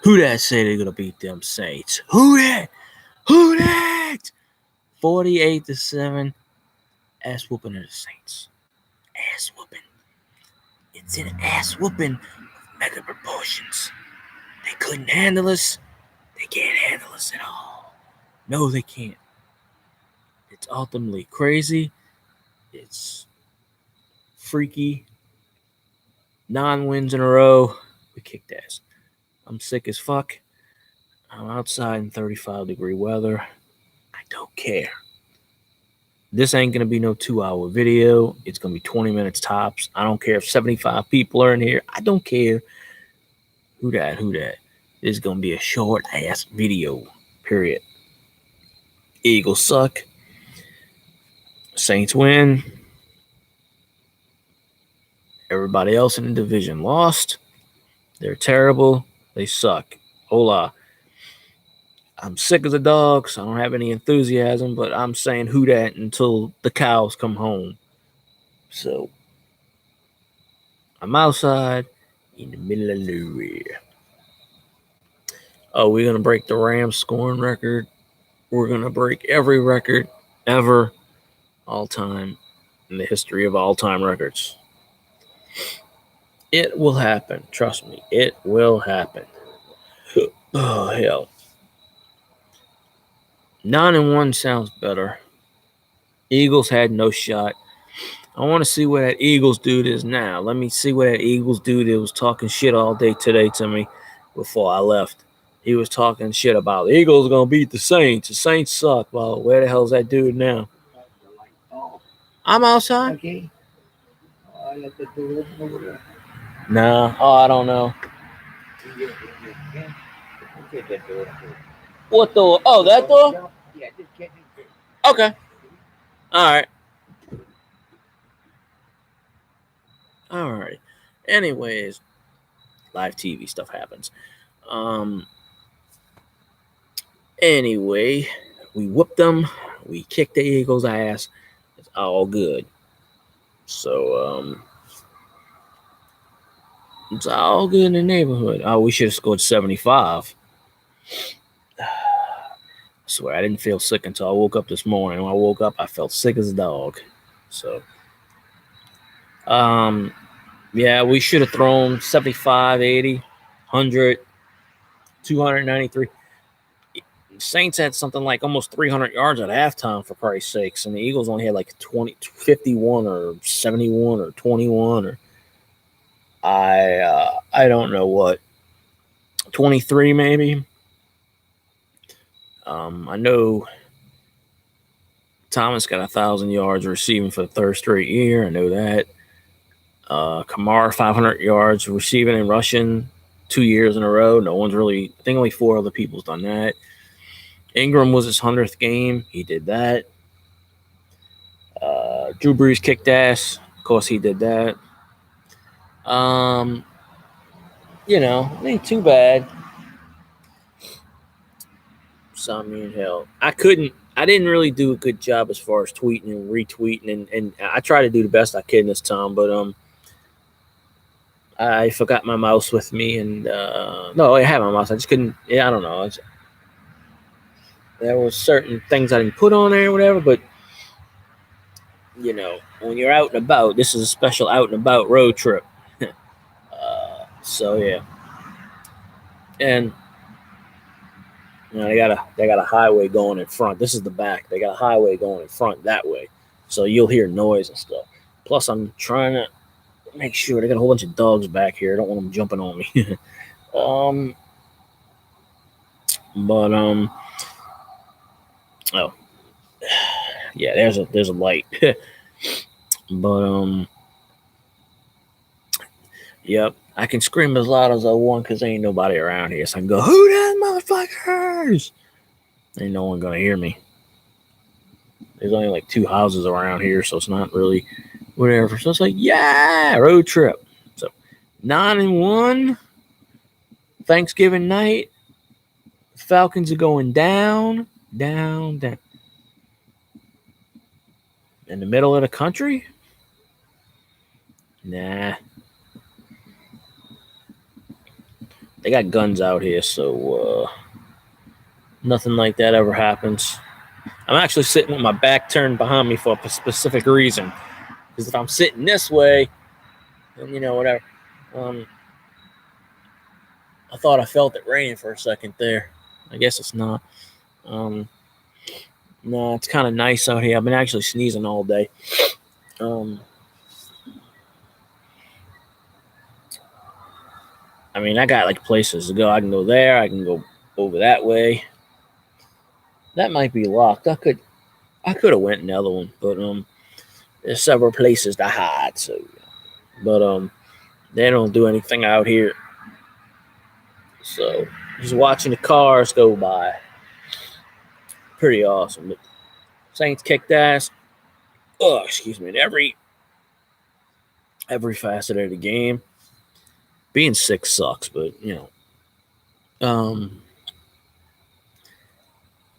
Who that say they're gonna beat them Saints? Who that? Who that? 48-7. Ass whooping of the Saints. Ass whooping. It's an ass whooping of mega proportions. They couldn't handle us. They can't handle us at all. No, they can't. It's ultimately crazy. It's freaky. 9 wins in a row. We kicked ass. I'm sick as fuck. I'm outside in 35-degree weather. I don't care. This ain't going to be no 2-hour video. It's going to be 20 minutes tops. I don't care if 75 people are in here. I don't care. Who that? This is going to be a short-ass video, period. Eagles suck. Saints win. Everybody else in the division lost. They're terrible. They suck. Hola. I'm sick as a dog, so I don't have any enthusiasm, but I'm saying who that until the cows come home. So, I'm outside in the middle of nowhere. Oh, we're going to break the Rams scoring record. We're going to break every record ever, all time, in the history of all-time records. It will happen. Trust me, it will happen. Oh, hell. 9-1 sounds better. Eagles had no shot. I want to see what that Eagles dude is now. Let me see what that Eagles dude is. Was talking shit all day today to me before I left. He was talking shit about the Eagles going to beat the Saints. The Saints suck. Well, where the hell's that dude now? I'm outside. Okay. I let the door open over there. Nah. Oh, I don't know. Get that door. What door? Oh, that door? Yeah, just get it. Okay. All right. All right. Anyways, live TV stuff happens. Anyway, we whooped them. We kicked the Eagles' ass. It's all good. So, it's all good in the neighborhood. Oh, we should have scored 75. I swear, I didn't feel sick until I woke up this morning. When I woke up, I felt sick as a dog. So, yeah, we should have thrown 75, 80, 100, 293. Saints had something like almost 300 yards at halftime, for Christ's sakes, and the Eagles only had like 51 or 71 or 21 or I don't know what, 23 maybe. I know Thomas got 1,000 yards receiving for the third straight year. I know that. Kamara 500 yards receiving and rushing 2 years in a row. No one's really. I think only 4 other people's done that. Ingram was his 100th game. He did that. Drew Brees kicked ass. Of course, he did that. It ain't too bad. So, I mean, hell, I didn't really do a good job as far as tweeting and retweeting, and I try to do the best I can this time, but I forgot my mouse with me, and no, I had my mouse. I just couldn't. Yeah, I don't know. There were certain things I didn't put on there or whatever, but when you're out and about, this is a special out and about road trip. So yeah, and they got a highway going in front. This is the back. They got a highway going in front that way, so you'll hear noise and stuff. Plus, I'm trying to make sure they got a whole bunch of dogs back here. I don't want them jumping on me. Oh, yeah. There's a light. But yep. I can scream as loud as I want because ain't nobody around here. So I can go, who that motherfuckers? Ain't no one gonna hear me. There's only like 2 houses around here, so it's not really whatever. So it's like, yeah, road trip. So 9-1. Thanksgiving night. Falcons are going down. In the middle of the country? Nah. they got guns out here, so nothing like that ever happens. I'm actually sitting with my back turned behind me for a specific reason. Because if I'm sitting this way, then whatever. I thought I felt it raining for a second there. I guess it's not. No, it's kind of nice out here. I've been actually sneezing all day. I mean, I got like places to go. I can go there. I can go over that way. That might be locked. I could have went in the other one, but there's several places to hide. So, but they don't do anything out here. So just watching the cars go by, pretty awesome. But Saints kicked ass. Oh, excuse me. In every facet of the game. Being sick sucks, but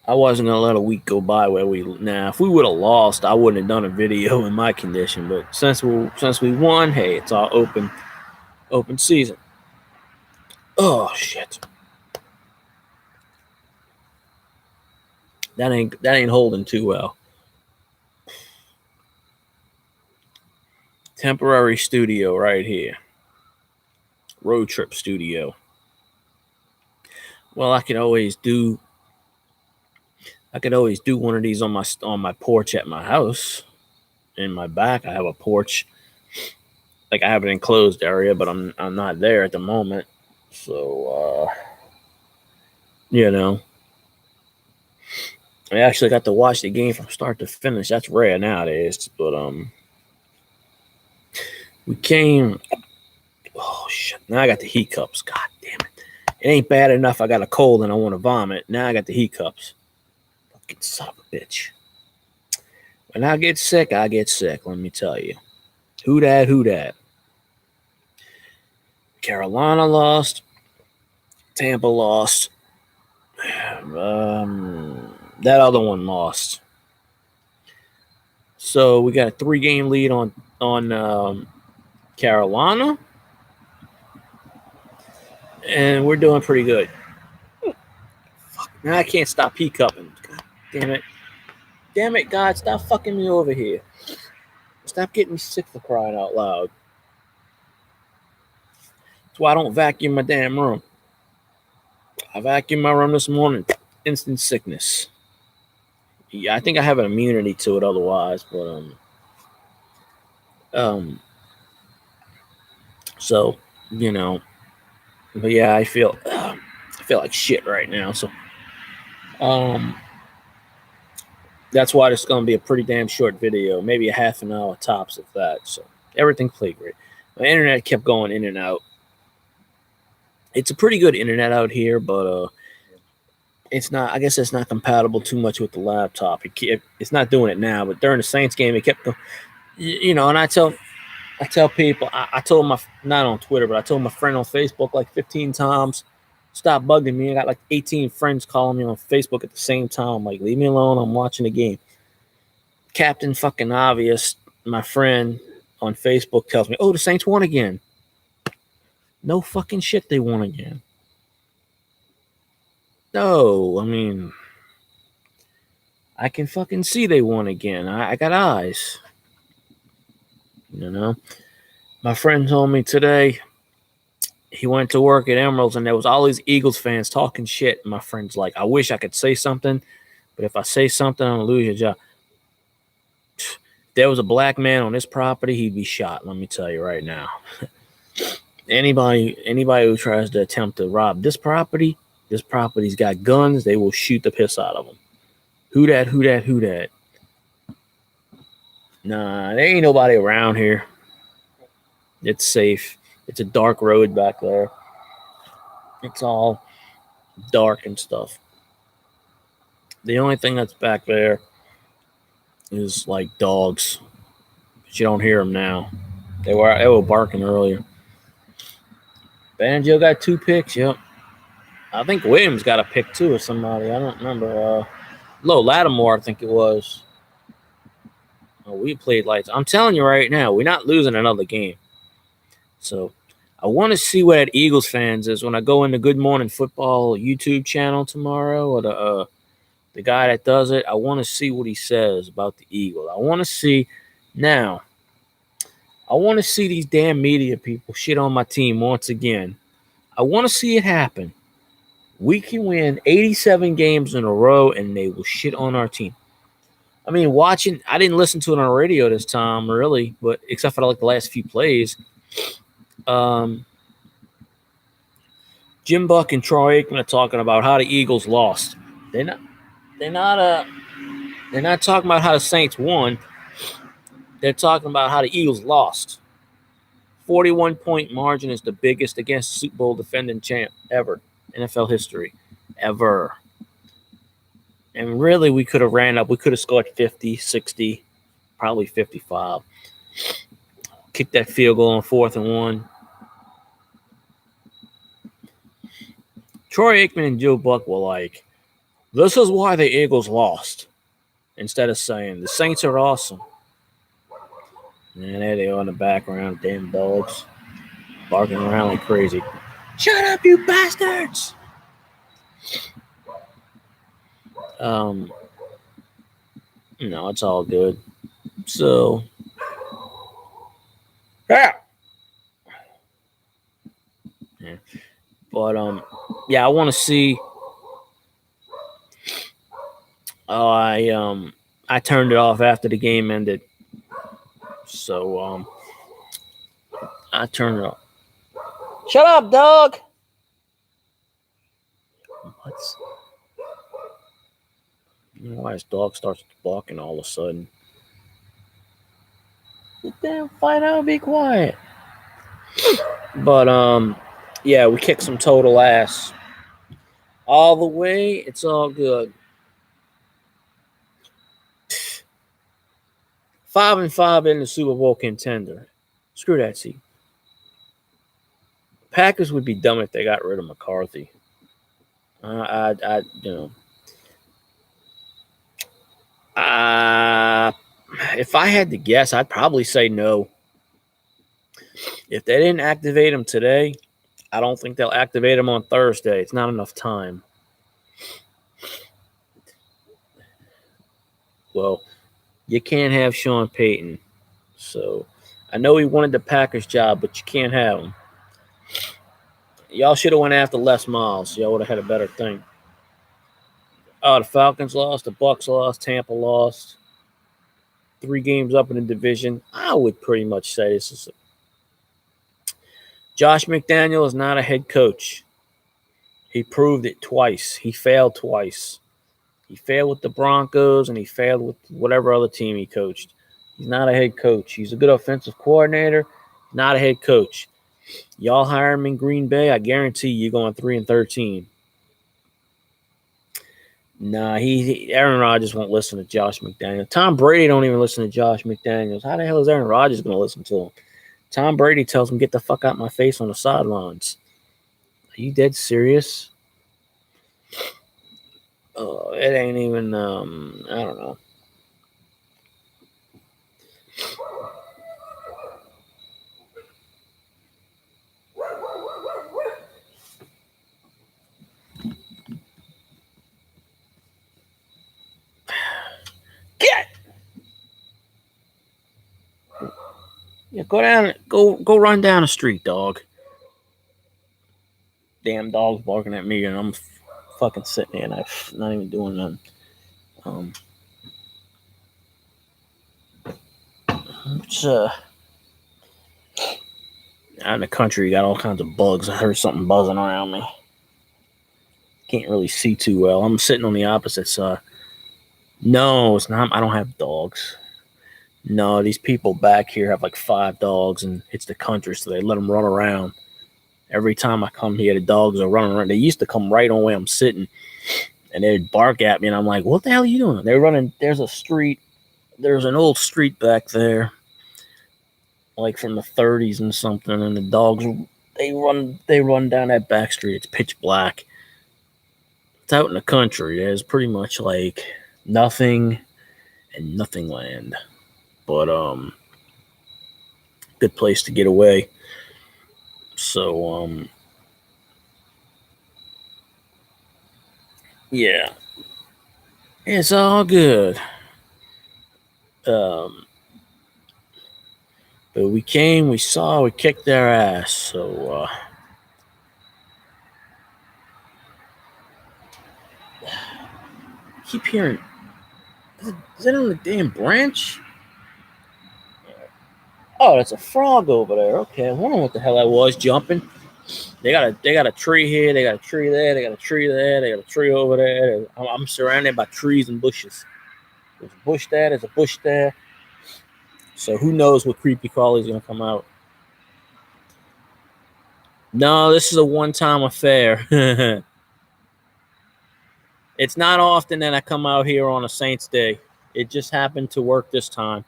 I wasn't gonna let a week go by where if we would have lost, I wouldn't have done a video in my condition. But since we won, hey, it's all open season. Oh shit. That ain't holding too well. Temporary studio right here. Road trip studio. Well, I could always do one of these on my porch at my house. In my back, I have a porch. Like I have an enclosed area, but I'm not there at the moment. So I actually got to watch the game from start to finish. That's rare nowadays. But we came. Oh shit! Now I got the hiccups. God damn it! It ain't bad enough. I got a cold and I want to vomit. Now I got the hiccups. Fucking son of a bitch. When I get sick, I get sick. Let me tell you. WHODAT? Carolina lost. Tampa lost. That other one lost. So we got a 3-game lead on Carolina, and we're doing pretty good. Fuck, now I can't stop hiccuping. God damn it, God, stop fucking me over here. Stop getting me sick for crying out loud. That's why I don't vacuum my damn room. I vacuumed my room this morning. Instant sickness. Yeah, I think I have an immunity to it otherwise, but so but yeah, I feel like shit right now. So that's why this is gonna be a pretty damn short video, maybe a half an hour tops of that. So everything played great. My internet kept going in and out. It's a pretty good internet out here, but it's not. I guess it's not compatible too much with the laptop. It's not doing it now, but during the Saints game, it kept going. And I tell people, I told not on Twitter, but I told my friend on Facebook like 15 times, stop bugging me. I got like 18 friends calling me on Facebook at the same time. I'm like, leave me alone. I'm watching the game. Captain fucking Obvious, my friend on Facebook, tells me, oh, the Saints won again. No fucking shit, they won again. No, I mean, I can fucking see they won again. I got eyes. My friend told me today he went to work at Emeralds and there was all these Eagles fans talking shit. And my friend's like, I wish I could say something, but if I say something, I'm going to lose your job. If there was a black man on this property, he'd be shot. Let me tell you right now. Anybody who tries to attempt to rob this property's got guns. They will shoot the piss out of them. WHODAT? Nah, there ain't nobody around here. It's safe. It's a dark road back there. It's all dark and stuff. The only thing that's back there is like dogs. But you don't hear them now. They were barking earlier. Banjo got 2 picks, yep. I think Williams got a pick too or somebody. I don't remember. Lattimore, I think it was. Oh, we played lights. I'm telling you right now, we're not losing another game. So I want to see what that Eagles fans is when I go into Good Morning Football YouTube channel tomorrow, or the guy that does it. I want to see what he says about the Eagles. I want to see now. I want to see these damn media people shit on my team once again. I want to see it happen. We can win 87 games in a row, and they will shit on our team. I mean, watching, I didn't listen to it on the radio this time, really, but except for like the last few plays. Jim Buck and Troy Aikman are talking about how the Eagles lost. They're not talking about how the Saints won. They're talking about how the Eagles lost. 41-point margin is the biggest against Super Bowl defending champ ever, NFL history, ever. And really, we could have ran up. We could have scored 50, 60, probably 55. Kicked that field goal on 4th and 1. Troy Aikman and Joe Buck were like, this is why the Eagles lost. Instead of saying, the Saints are awesome. And there they are in the background, damn dogs, barking around like crazy. Shut up, you bastards! No, it's all good. So, yeah. But I want to see. I turned it off after the game ended. So I turned it off. Shut up, dog. What's why his dog starts barking all of a sudden? Sit down, fight out, be quiet. But we kicked some total ass. All the way, it's all good. 5-5 in the Super Bowl contender. Screw that team. Packers would be dumb if they got rid of McCarthy. If I had to guess, I'd probably say no. If they didn't activate him today, I don't think they'll activate him on Thursday. It's not enough time. Well, you can't have Sean Payton. So, I know he wanted the Packers job, but you can't have him. Y'all should have went after Les Miles. Y'all would have had a better thing. Oh, the Falcons lost. The Bucs lost. Tampa lost. 3 games up in the division. I would pretty much say this is Josh McDaniel is not a head coach. He proved it twice. He failed twice. He failed with the Broncos, and he failed with whatever other team he coached. He's not a head coach. He's a good offensive coordinator, not a head coach. Y'all hire him in Green Bay, I guarantee you're going 3-13. Nah, Aaron Rodgers won't listen to Josh McDaniels. Tom Brady don't even listen to Josh McDaniels. How the hell is Aaron Rodgers going to listen to him? Tom Brady tells him, get the fuck out my face on the sidelines. Are you dead serious? It ain't even, I don't know. Get! Yeah, go run down the street, dog. Damn dog's barking at me, and I'm fucking sitting there and I'm not even doing nothing. Out in the country, you got all kinds of bugs. I heard something buzzing around me. Can't really see too well. I'm sitting on the opposite side. No, it's not. I don't have dogs. No, these people back here have like 5 dogs, and it's the country, so they let them run around. Every time I come here, the dogs are running around. They used to come right on where I'm sitting, and they'd bark at me, and I'm like, what the hell are you doing? They're running. There's an old street back there, like from the 30s and something, and the dogs, they run down that back street. It's pitch black. It's out in the country. There's pretty much like nothing and nothing land. But good place to get away. So, yeah, it's all good. But we came, we saw, we kicked their ass. So, keep hearing. Is that on the damn branch? Oh, that's a frog over there. Okay, I wonder what the hell that was jumping. They got a tree here. They got a tree there. They got a tree there. They got a tree over there. I'm surrounded by trees and bushes. There's a bush there. There's a bush there. So who knows what creepy crawly is gonna come out? No, this is a one-time affair. It's not often that I come out here on a Saints Day. It just happened to work this time.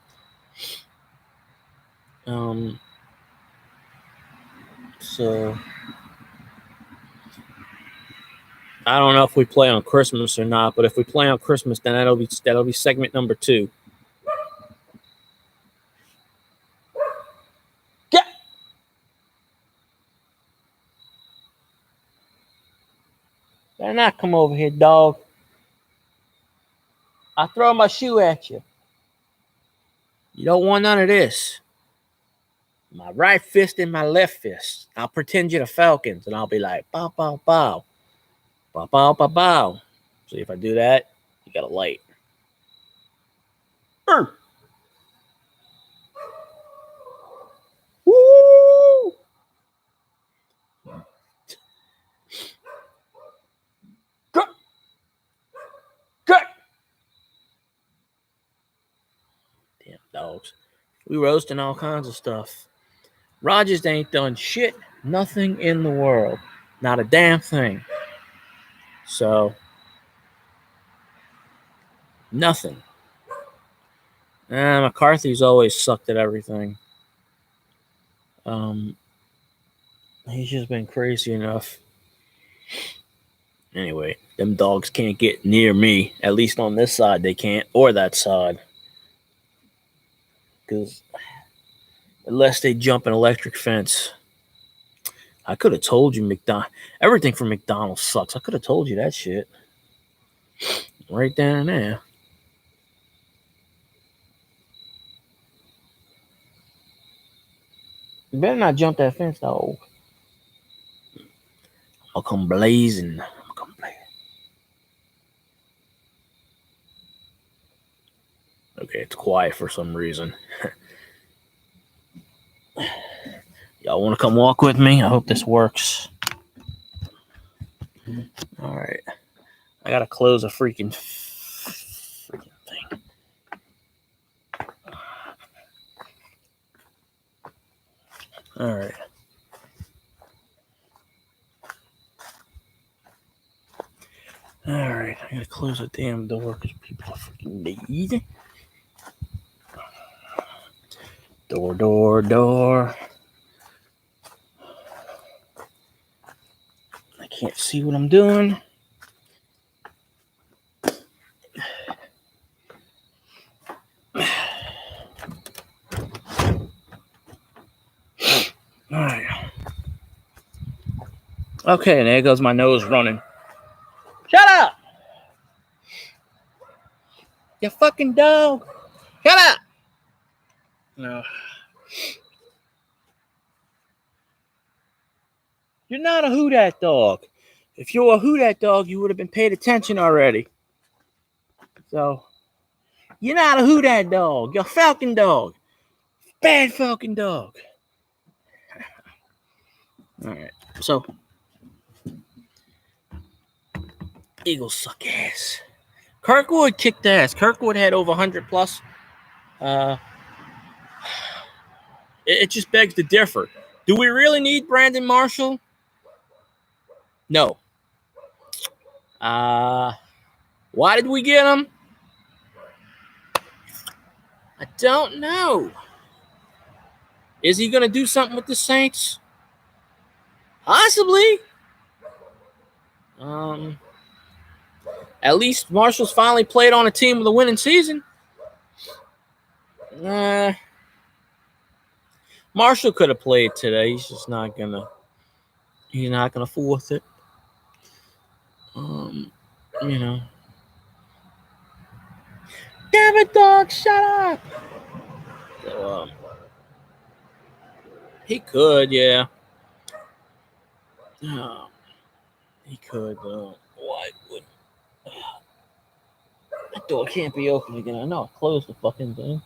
So I don't know if we play on Christmas or not, but if we play on Christmas, then that'll be segment number 2. Get. Better not come over here, dog. I'll throw my shoe at you. You don't want none of this. My right fist in my left fist. I'll pretend you're the Falcons, and I'll be like, bow, bow, bow. Bow, bow, bow, bow. See, if I do that, you got a light. Woo! Good. Good. Damn dogs. We roasting all kinds of stuff. Rodgers ain't done shit. Nothing in the world. Not a damn thing. So, nothing. McCarthy's always sucked at everything. He's just been crazy enough. Anyway, them dogs can't get near me. At least on this side they can't, or that side. Because unless they jump an electric fence. I could have told you everything from McDonald's sucks. I could have told you that shit. Right down there. You better not jump that fence, dog. I'll come blazing. Okay, it's quiet for some reason. Y'all want to come walk with me? I hope this works. All right. I got to close a freaking thing. All right. All right. I got to close the damn door because people are freaking need. Door. I can't see what I'm doing. All right. Okay, there goes my nose running. Shut up! You fucking dog! Shut up! No. You're not a WHODAT dog. If you're a WHODAT dog, you would have been paid attention already. So, you're not a WHODAT dog. You're a Falcon dog. Bad Falcon dog. All right. So, Eagles suck ass. Kirkwood kicked ass. Kirkwood had over 100 plus. It just begs to differ. Do we really need Brandon Marshall? No. Why did we get him? I don't know. Is he going to do something with the Saints? Possibly. At least Marshall's finally played on a team with a winning season. Marshall could have played today. He's just not going to. He's not gonna force it. You know. Damn it, dog! Shut up. So, he could, yeah. He could, though. Why would that door can't be open again? I know I closed the fucking thing.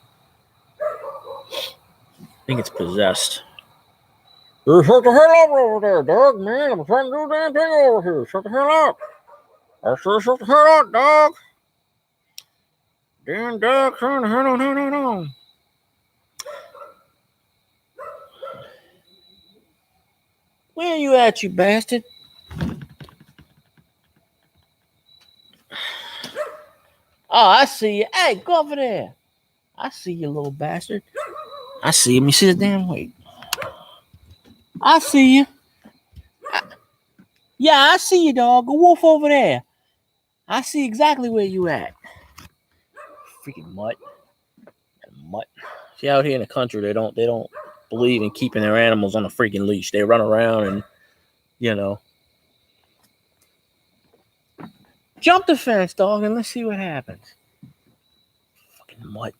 I think it's possessed. Shut the hell up over there, dog, man. I'm trying to do a damn thing over here. Shut the hell up. I said shut the hell up, dog. Damn dog, turn the hell on. Where you at, you bastard? Oh, I see you. Hey, go over there. I see you, little bastard. I see him. You see the damn weight. I see you. Yeah, I see you, dog. A wolf over there. I see exactly where you at. Freaking mutt. Mutt. See, out here in the country, they don't believe in keeping their animals on a freaking leash. They run around and, you know. Jump the fence, dog, and let's see what happens. Fucking mutt.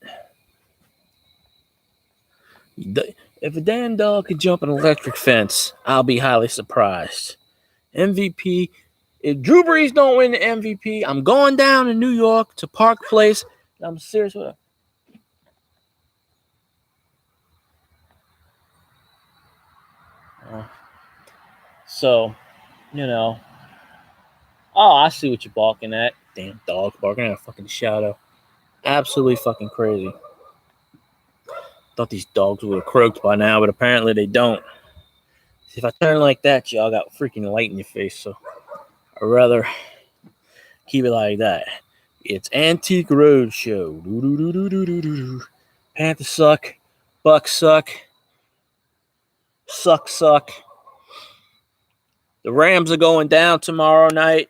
If a damn dog could jump an electric fence, I'll be highly surprised. MVP. If Drew Brees don't win the MVP, I'm going down to New York to Park Place. I'm serious with it. So, you know. Oh, I see what you're barking at. Damn dog barking at a fucking shadow. Absolutely fucking crazy. Thought these dogs would have croaked by now, but apparently they don't. If I turn like that, y'all got freaking light in your face, so I'd rather keep it like that. It's Antique Roadshow. Panthers suck. Bucks suck. Suck. The Rams are going down tomorrow night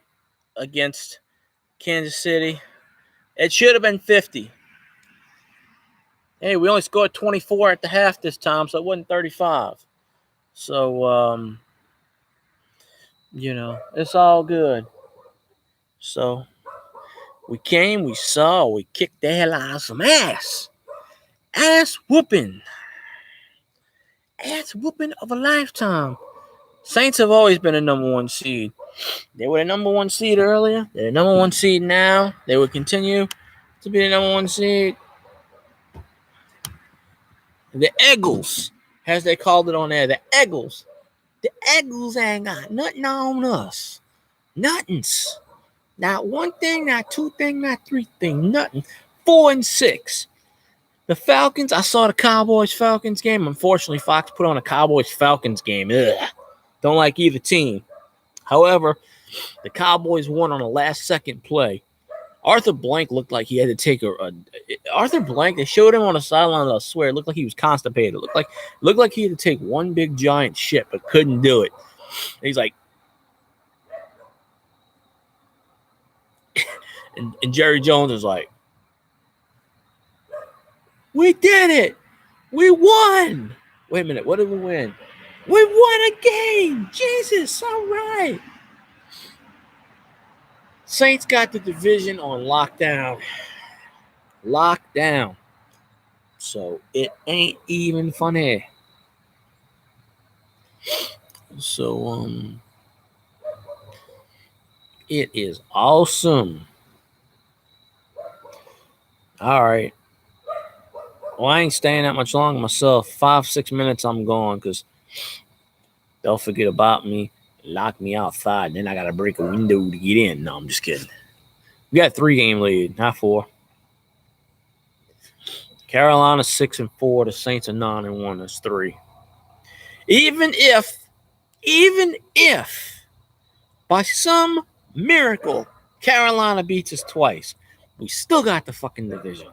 against Kansas City. It should have been 50. Hey, we only scored 24 at the half this time, so it wasn't 35. So, you know, it's all good. So, we came, we saw, we kicked the hell out of some ass. Ass whooping. Ass whooping of a lifetime. Saints have always been a number one seed. They were the number one seed earlier. They're the number one seed now. They will continue to be the number one seed. The Eagles, as they called it on there, the Eagles. The Eagles ain't got nothing on us. Nothings. Not one thing, not two thing, not three thing, nothing. 4-6. The Falcons, I saw the Cowboys-Falcons game. Unfortunately, Fox put on a Cowboys-Falcons game. Ugh. Don't like either team. However, the Cowboys won on a last-second play. Arthur Blank looked like he had to take Arthur Blank, they showed him on the sideline, I swear, it looked like he was constipated. It looked like he had to take one big giant shit, but couldn't do it. And he's like, and Jerry Jones is like, we did it. We won. Wait a minute, what did we win? We won a game. Jesus, all right. Saints got the division on lockdown. Lockdown. So it ain't even funny. So it is awesome. All right. Well, I ain't staying that much longer myself. 5-6 minutes, I'm gone because they'll forget about me, lock me outside, and then I gotta break a window to get in. No, I'm just kidding. We got 3-game lead, not 4. Carolina's 6-4. The Saints are 9-1. That's 3. Even if by some miracle Carolina beats us twice, we still got the fucking division.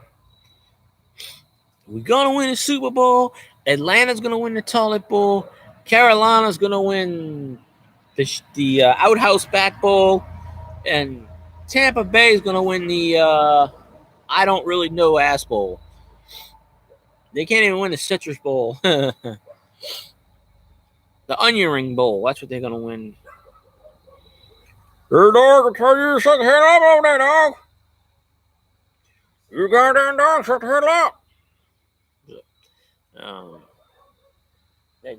We're gonna win the Super Bowl. Atlanta's gonna win the Toilet Bowl. Carolina's gonna win the Outhouse Back Bowl, and Tampa Bay is gonna win the I don't really know ass bowl. They can't even win the Citrus Bowl. The Onion Ring Bowl. That's what they're gonna win. Your dog will tell you to shut the hell up over there, dog. You goddamn dog, shut the hell up. They're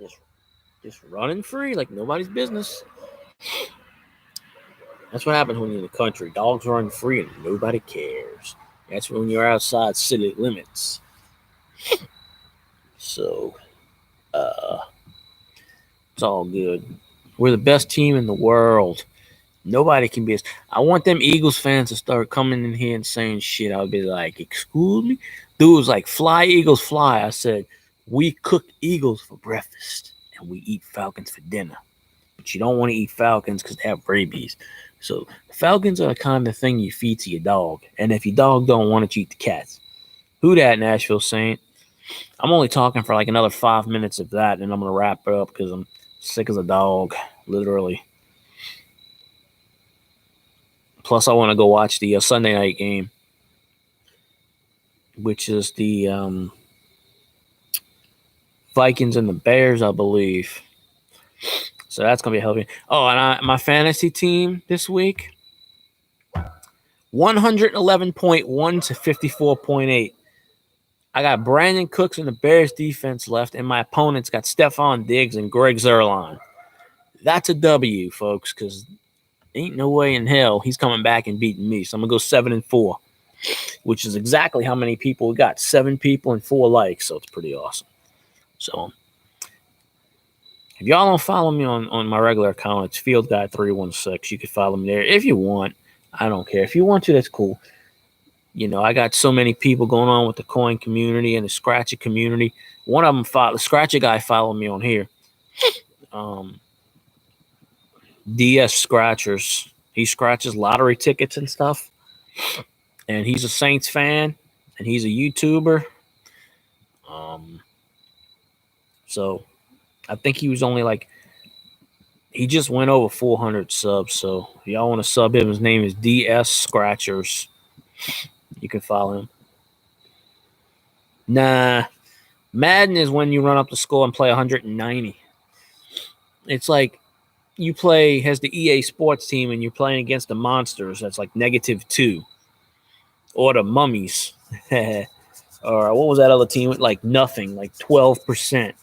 just running free like nobody's business. That's what happens when you're in the country. Dogs run free and nobody cares. That's when you're outside city limits. So, it's all good. We're the best team in the world. Nobody can be us. I want them Eagles fans to start coming in here and saying shit. I'll be like, excuse me? Dude was like, fly, Eagles, fly. I said, we cook Eagles for breakfast and we eat Falcons for dinner. But you don't want to eat Falcons because they have rabies. So the Falcons are the kind of thing you feed to your dog. And if your dog don't want it, you eat the cats. WHODAT, Nashville Saint. I'm only talking for like another 5 minutes of that, and I'm going to wrap it up because I'm sick as a dog, literally. Plus, I want to go watch the Sunday night game, which is the Vikings and the Bears, I believe. So that's going to be helping. Oh, and my fantasy team this week, 111.1 to 54.8. I got Brandon Cooks and the Bears defense left, and my opponents got Stephon Diggs and Greg Zuerlein. That's a W, folks, because ain't no way in hell he's coming back and beating me. So I'm going to go 7-4, which is exactly how many people we got. 7 people and 4 likes, so it's pretty awesome. So if y'all don't follow me on my regular account, it's Field Guy 316. You can follow me there if you want. I don't care. If you want to, that's cool. You know, I got so many people going on with the coin community and the Scratcher community. One of them, the Scratcher guy, followed me on here. DS Scratchers. He scratches lottery tickets and stuff. And he's a Saints fan. And he's a YouTuber. So I think he was only like, he just went over 400 subs. So if y'all want to sub him, his name is DS Scratchers. You can follow him. Nah. Madden is when you run up the score and play 190. It's like you play as the EA Sports team and you're playing against the monsters. That's like -2. Or the mummies. Or what was that other team with? Like nothing, like 12%.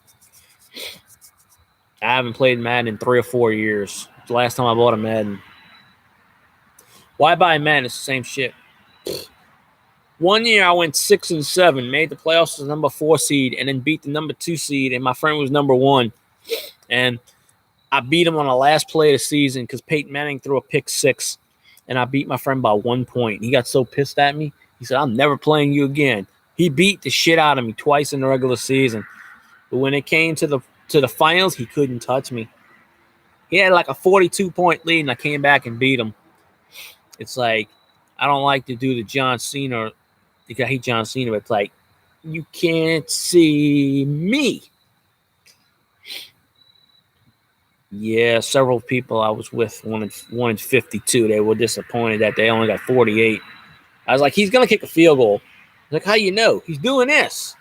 I haven't played Madden in 3 or 4 years. It's the last time I bought a Madden. Why buy Madden? It's the same shit. One year I went 6-7, made the playoffs as the number 4 seed, and then beat the number 2 seed, and my friend was number 1. And I beat him on the last play of the season because Peyton Manning threw a pick 6, and I beat my friend by 1 point. He got so pissed at me. He said, I'm never playing you again. He beat the shit out of me twice in the regular season. But when it came to the finals, he couldn't touch me. He had like a 42-point lead, and I came back and beat him. It's like, I don't like to do the John Cena. I hate John Cena, but it's like, you can't see me. Yeah, several people I was with wanted 52. They were disappointed that they only got 48. I was like, he's going to kick a field goal. Like, how you know? He's doing this.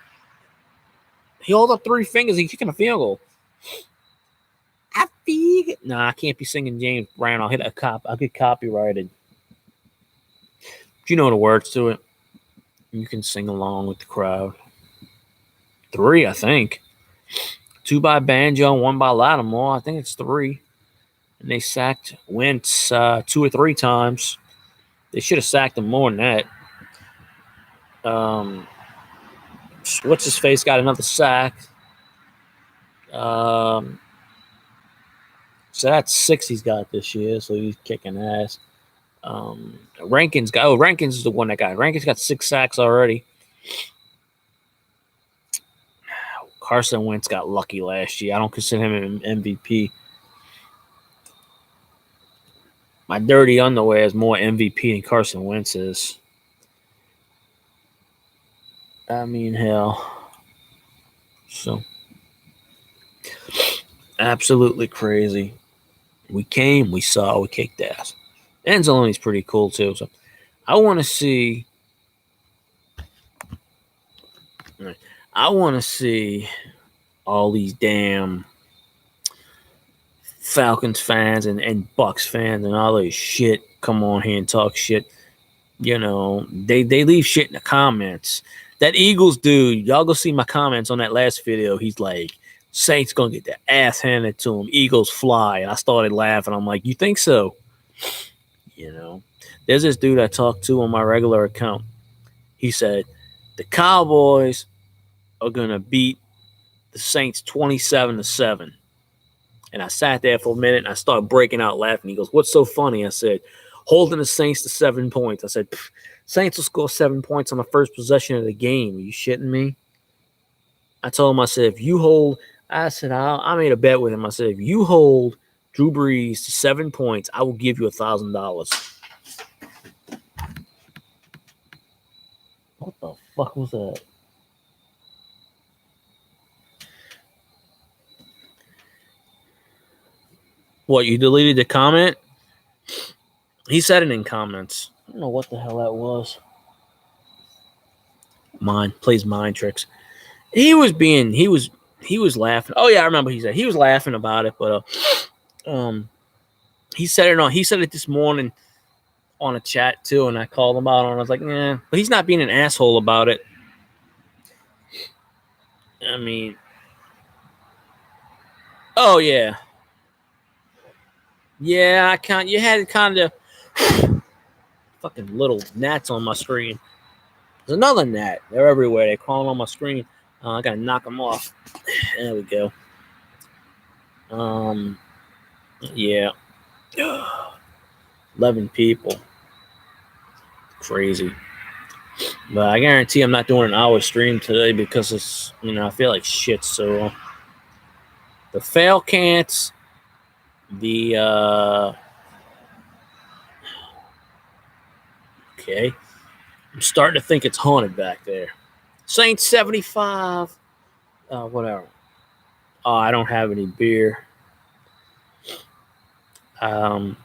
He holds up 3 fingers. He's kicking a field goal. I feel Nah, I can't be singing James Brown. I'll get copyrighted. But you know the words to it. You can sing along with the crowd. 3, I think. 2 by Banjo, 1 by Lattimore. I think it's 3. And they sacked Wentz 2 or 3 times. They should have sacked him more than that. What's his face got another sack. So that's 6 he's got this year. So he's kicking ass. Rankins is the one that got. Rankins got 6 sacks already. Carson Wentz got lucky last year. I don't consider him an MVP. My dirty underwear is more MVP than Carson Wentz is. I mean, hell. So, absolutely crazy. We came, we saw, we kicked ass. Anzalone's pretty cool, too. So, I want to see all these damn Falcons fans and Bucks fans and all this shit come on here and talk shit. You know, they leave shit in the comments. That Eagles dude, y'all go see my comments on that last video. He's like, Saints gonna get their ass handed to him. Eagles fly. And I started laughing. I'm like, you think so? You know, there's this dude I talked to on my regular account. He said, the Cowboys are gonna beat the Saints 27-7. And I sat there for a minute and I started breaking out laughing. He goes, what's so funny? I said, holding the Saints to 7 points. I said, Saints will score 7 points on the first possession of the game. Are you shitting me? I told him, I said, if you hold, I said, I made a bet with him. I said, if you hold Drew Brees to 7 points, I will give you $1,000. What the fuck was that? What, you deleted the comment? He said it in comments. I don't know what the hell that was. Plays mind tricks. He was laughing. Oh yeah, I remember he was laughing about it, but he said it this morning on a chat too, and I called him out and I was like, yeah, but he's not being an asshole about it. I mean, oh yeah. Yeah, you had kind of fucking little gnats on my screen. There's another gnat. They're everywhere. They're crawling on my screen. I gotta knock them off. There we go. Yeah. 11 people. Crazy. But I guarantee I'm not doing an hour stream today because it's, I feel like shit. So the fail cants, okay. I'm starting to think it's haunted back there. Saint 75. Whatever. Oh, I don't have any beer. I'm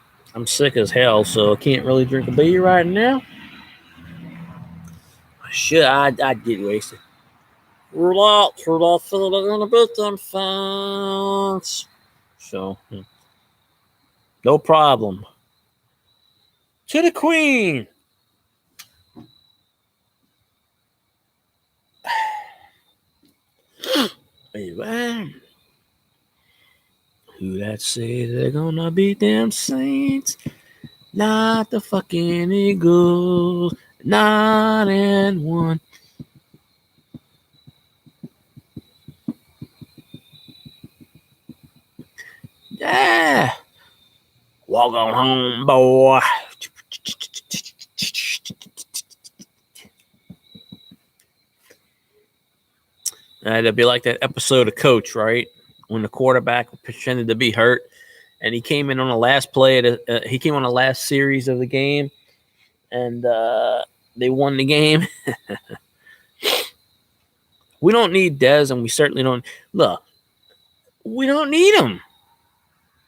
sick as hell, so I can't really drink a beer right now. Shit, I'd get wasted. Relax, gonna beat them fans. So, no problem. To the Queen. Hey, who that say they're gonna beat them Saints? Not the fucking Eagles. 9-1. Yeah. Walk on home, boy. It'd be like that episode of Coach, right? When the quarterback pretended to be hurt, and he came in on the last play. He came on the last series of the game, and they won the game. We don't need Dez, and we certainly don't. Look, we don't need him.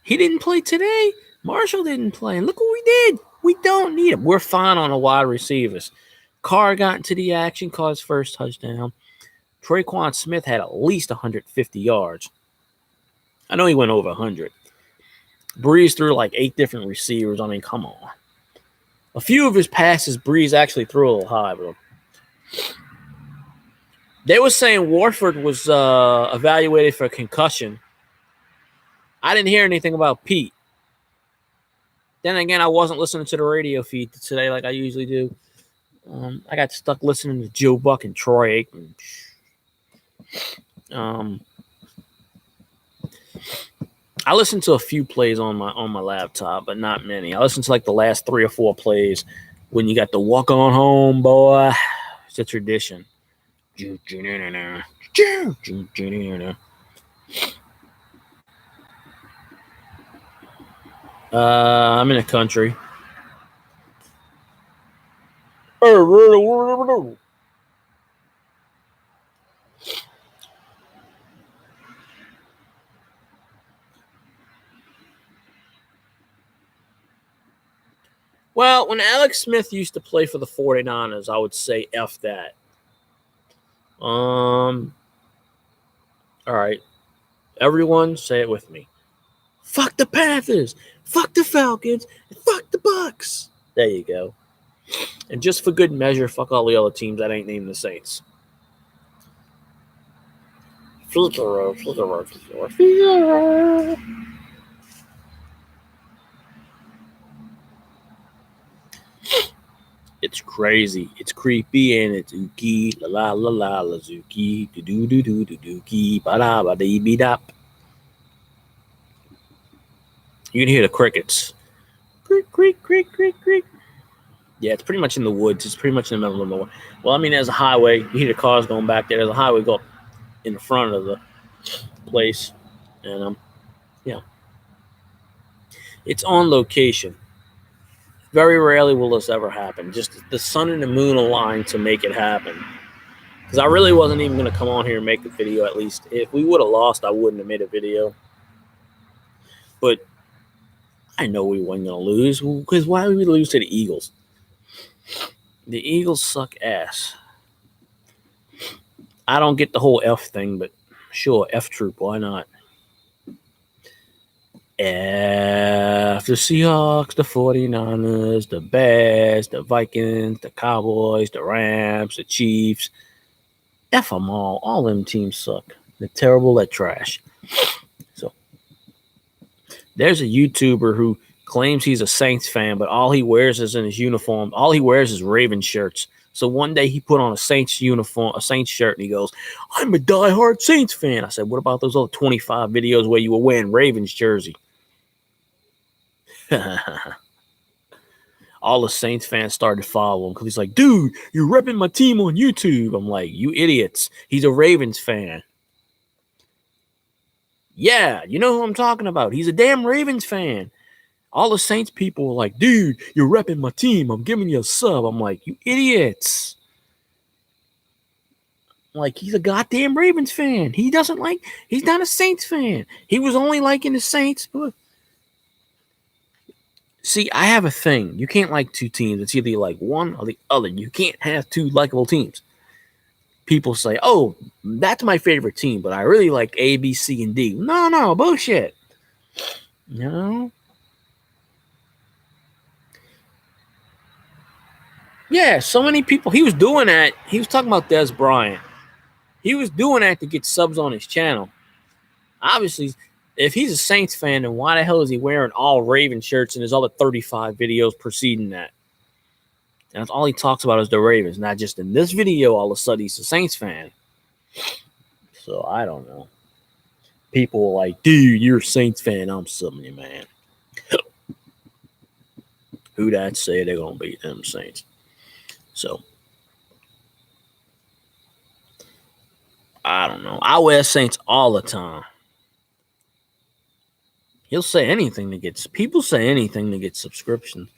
He didn't play today. Marshall didn't play. And look what we did. We don't need him. We're fine on the wide receivers. Carr got into the action, caught his first touchdown. Traquan Smith had at least 150 yards. I know he went over 100. Breeze threw like 8 different receivers. I mean, come on. A few of his passes, Breeze actually threw a little high, bro. They were saying Warford was evaluated for concussion. I didn't hear anything about Pete. Then again, I wasn't listening to the radio feed today like I usually do. I got stuck listening to Joe Buck and Troy Aikman. I listened to a few plays on my laptop, but not many. I listened to like the last 3 or 4 plays when you got the walk on home, boy. It's a tradition. I'm in the country. Well, when Alex Smith used to play for the 49ers, I would say F that. All right. Everyone say it with me. Fuck the Panthers. Fuck the Falcons. And fuck the Bucks. There you go. And just for good measure, fuck all the other teams that ain't named the Saints. Figaro. It's crazy. It's creepy and it's ooky. La la la la Lazuki. Do do do do do dookie. Ba da ba dee be dop. You can hear the crickets. Creak, creak, creak, creak, creak. Yeah, it's pretty much in the woods. It's pretty much in the middle of nowhere. Well, I mean, there's a highway. You hear the cars going back there. There's a highway go up in the front of the place. And, it's on location. Very rarely will this ever happen. Just the sun and the moon align to make it happen. Because I really wasn't even going to come on here and make a video, at least. If we would have lost, I wouldn't have made a video. But I know we weren't going to lose. Because why would we lose to the Eagles? The Eagles suck ass. I don't get the whole F thing, but sure, F troop, why not? F the Seahawks, the 49ers, the Bears, the Vikings, the Cowboys, the Rams, the Chiefs. F them all. All them teams suck. They're terrible. They're trash. So there's a YouTuber who claims he's a Saints fan, but all he wears is in his uniform. All he wears is Raven shirts. So one day he put on a Saints uniform, a Saints shirt, and he goes, "I'm a diehard Saints fan." I said, "What about those other 25 videos where you were wearing Ravens jersey?" All the Saints fans started following him because he's like, "Dude, you're repping my team on YouTube." I'm like, "You idiots. He's a Ravens fan." Yeah, you know who I'm talking about. He's a damn Ravens fan. All the Saints people were like, "Dude, you're repping my team. I'm giving you a sub." I'm like, "You idiots." Like, he's a goddamn Ravens fan. He's not a Saints fan. He was only liking the Saints. See, I have a thing. You can't like two teams. It's either you like one or the other. You can't have two likable teams. People say, "Oh, that's my favorite team, but I really like A, B, C, and D." No, bullshit. No. Yeah, so many people. He was doing that. He was talking about Des Bryant. He was doing that to get subs on his channel. Obviously, if he's a Saints fan, then why the hell is he wearing all Raven shirts in his other 35 videos preceding that? And that's all he talks about is the Ravens. Not just in this video, all of a sudden he's a Saints fan. So I don't know. People are like, "Dude, you're a Saints fan. I'm subbing you, man." WHODAT say they're going to beat them Saints. So I don't know. I wear Saints all the time. He'll say anything to get. People say anything to get subscriptions.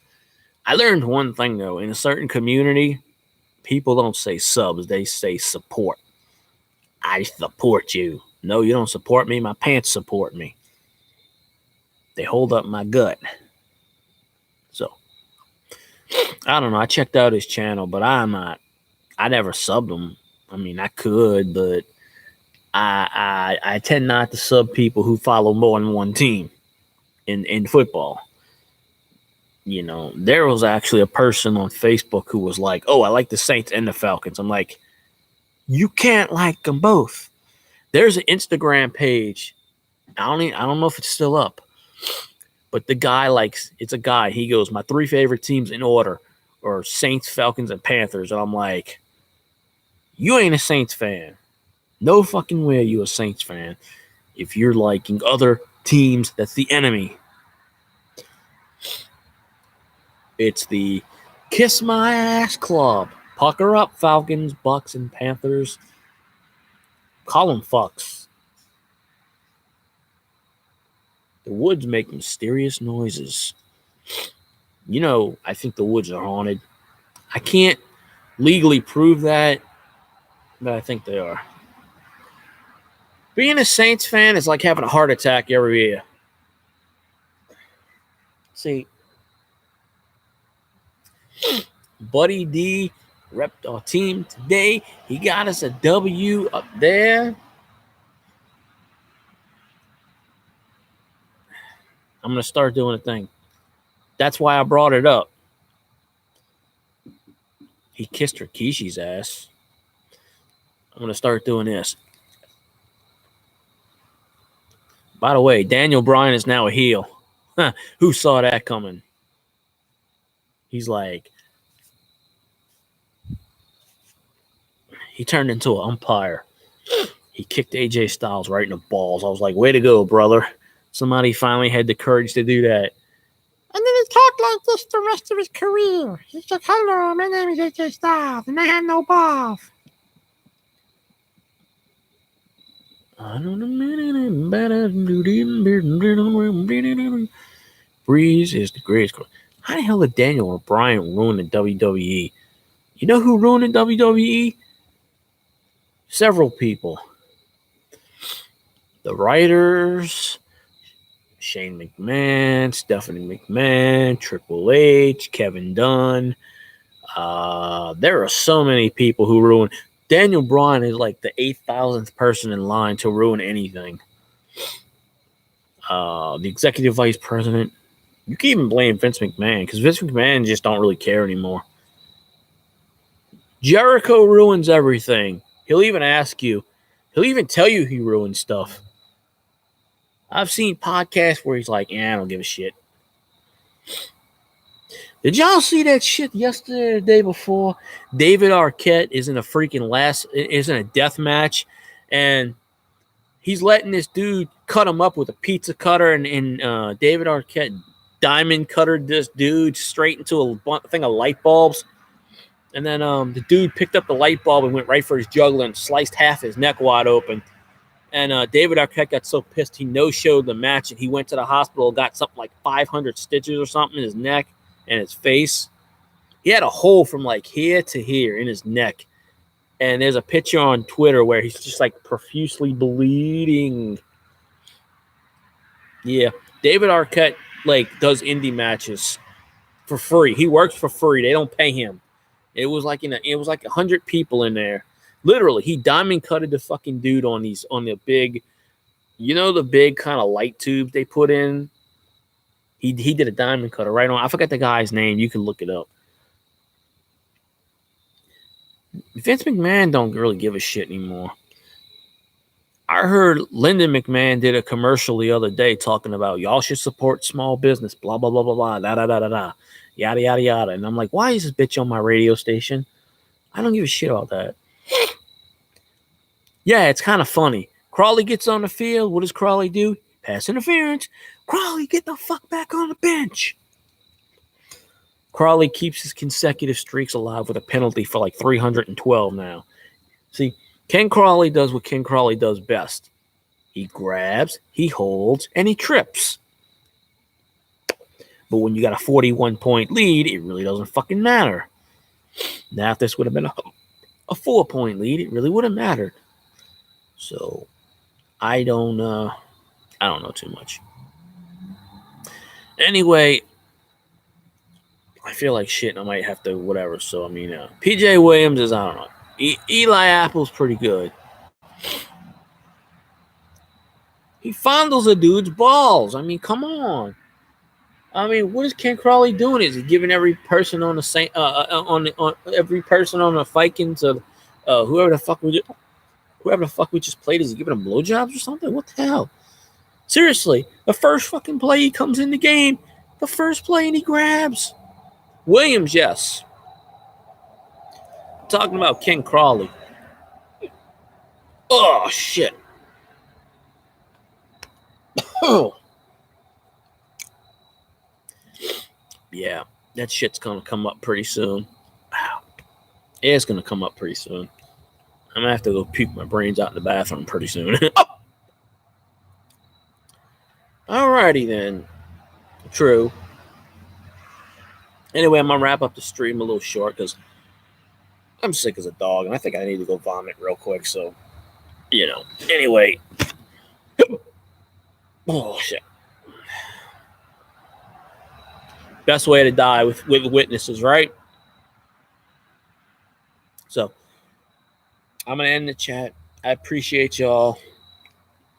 I learned one thing though. In a certain community, people don't say subs; they say support. I support you. No, you don't support me. My pants support me. They hold up my gut. So I don't know. I checked out his channel, but I'm not. I never subbed him. I mean, I could, but I tend not to sub people who follow more than one team in football. You know, there was actually a person on Facebook who was like, "Oh, I like the Saints and the Falcons." I'm like, you can't like them both. There's an Instagram page. I don't know if it's still up, but the guy likes. It's a guy. He goes, "My three favorite teams in order are Saints, Falcons, and Panthers." And I'm like, you ain't a Saints fan. No fucking way you a Saints fan. If you're liking other teams, that's the enemy. It's the Kiss My Ass Club. Pucker up, Falcons, Bucks, and Panthers. Call them fucks. The woods make mysterious noises. You know, I think the woods are haunted. I can't legally prove that, but I think they are. Being a Saints fan is like having a heart attack every year. See, Buddy D repped our team today. He got us a W up there. I'm going to start doing a thing. That's why I brought it up. He kissed Rikishi's ass. I'm going to start doing this. By the way, Daniel Bryan is now a heel. Who saw that coming? He's like, he turned into an umpire. He kicked AJ Styles right in the balls. I was like, way to go, brother. Somebody finally had the courage to do that. And then he talked like this the rest of his career. He's like, hello, my name is AJ Styles, and I have no balls. Breeze is the greatest. How the hell did Daniel Bryan ruin the WWE? You know who ruined the WWE? Several people. The writers, Shane McMahon, Stephanie McMahon, Triple H, Kevin Dunn. There are so many people who ruined. Daniel Bryan is like the 8,000th person in line to ruin anything. The executive vice president. You can even blame Vince McMahon because Vince McMahon just don't really care anymore. Jericho ruins everything. He'll even ask you. He'll even tell you he ruined stuff. I've seen podcasts where he's like, I don't give a shit. Did y'all see that shit yesterday or the day before? David Arquette is in a death match, and he's letting this dude cut him up with a pizza cutter, and David Arquette diamond cuttered this dude straight into a thing of light bulbs. And then the dude picked up the light bulb and went right for his jugular and sliced half his neck wide open. And David Arquette got so pissed he no-showed the match, and he went to the hospital, got something like 500 stitches or something in his neck and his face. He had a hole from like here to here in his neck. And there's a picture on Twitter where he's just like profusely bleeding. Yeah, David Arquette like does indie matches for free. He works for free. They don't pay him. It was like 100 people in there. Literally, he diamond cutted the fucking dude on the big, the big kind of light tubes they put in. He did a diamond cutter right on. I forgot the guy's name. You can look it up. Vince McMahon don't really give a shit anymore. I heard Lyndon McMahon did a commercial the other day talking about y'all should support small business, blah, blah, blah, blah, blah, da, da, da, da, da, yada, yada, yada. And I'm like, why is this bitch on my radio station? I don't give a shit about that. Yeah, it's kind of funny. Crawley gets on the field. What does Crawley do? Pass interference. Crawley, get the fuck back on the bench. Crawley keeps his consecutive streaks alive with a penalty for like 312 now. See, Ken Crawley does what Ken Crawley does best. He grabs, he holds, and he trips. But when you got a 41-point lead, it really doesn't fucking matter. Now, if this would have been a 4-point lead, it really would have mattered. So, I don't know too much. Anyway, I feel like shit and I might have to whatever. So, I mean, PJ Williams is, I don't know. Eli Apple's pretty good. He fondles a dude's balls. I mean, come on. I mean, what is Ken Crawley doing? Is he giving every person on the every person on the Vikings whoever the fuck we just played? Is he giving them blowjobs or something? What the hell? Seriously, the first fucking play he comes in the game, the first play and he grabs. Williams, yes. I'm talking about Ken Crawley. Oh, shit. Oh. Yeah, that shit's going to come up pretty soon. Wow. Yeah, it's going to come up pretty soon. I'm going to have to go puke my brains out in the bathroom pretty soon. Alrighty then. True. Anyway, I'm going to wrap up the stream a little short because I'm sick as a dog and I think I need to go vomit real quick. So, Anyway. Oh, shit. Best way to die with witnesses, right? So, I'm going to end the chat. I appreciate y'all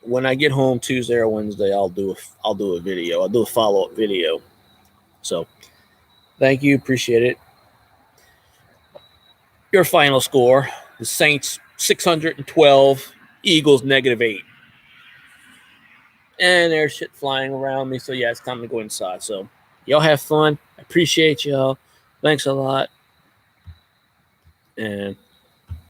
when I get home Tuesday or Wednesday, I'll do a video. I'll do a follow-up video. So thank you, appreciate it. Your final score: the Saints 612, Eagles -8. And there's shit flying around me, so yeah, it's time to go inside. So y'all have fun. I appreciate y'all. Thanks a lot. And